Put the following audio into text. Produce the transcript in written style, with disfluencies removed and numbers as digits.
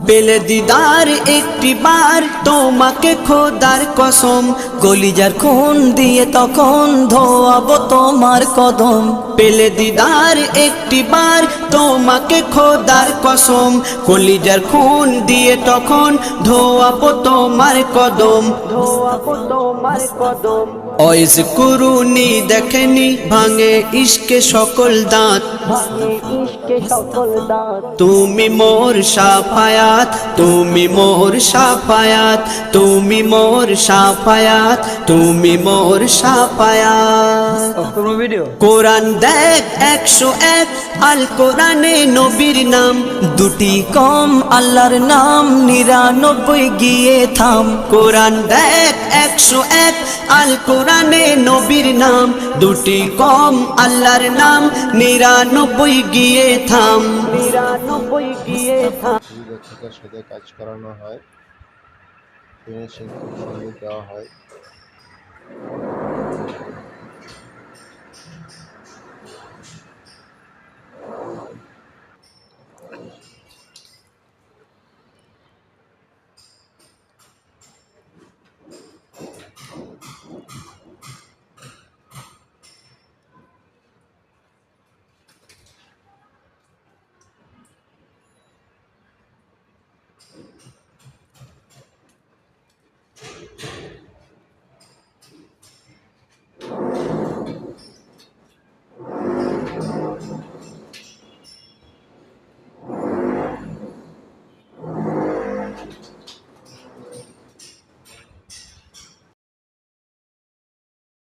পেলে দিদার একটি বার তোমাকে খোদার কসম, কলিজার খুন দিয়ে তখন ধোয়াবো তোমার কদম। পেলে দিদার একটি বার তোমাকে খোদার কসম, কলিজার খুন দিয়ে তখন ধোয়াবো তোমার কদম, ধোয়াবো তোমার কদম। ওয়াইজ কুরুনি দেখেনি ভাঙে ইশকে সকল দাঁত, তুমি মোর শাফায়াত, তুমি মোর শাফায়াত, তুমি মোর শাফায়াত, তুমি মোর শাফায়াত। কোরআন দেখ 101 আল কোরআনে নবীর নাম, দুটি কম আল্লাহর নাম 99 গিয়ে থাম। কোরআন দেখ 101 আল কোরআনে নবীর নাম, দুটি কম আল্লাহর নাম 99 গিয়ে থাম, 99 গিয়ে থাম। দক্ষতার সাথে কাজ করানো হয়, ফিনিশিং খুব সুন্দর দেওয়া হয়।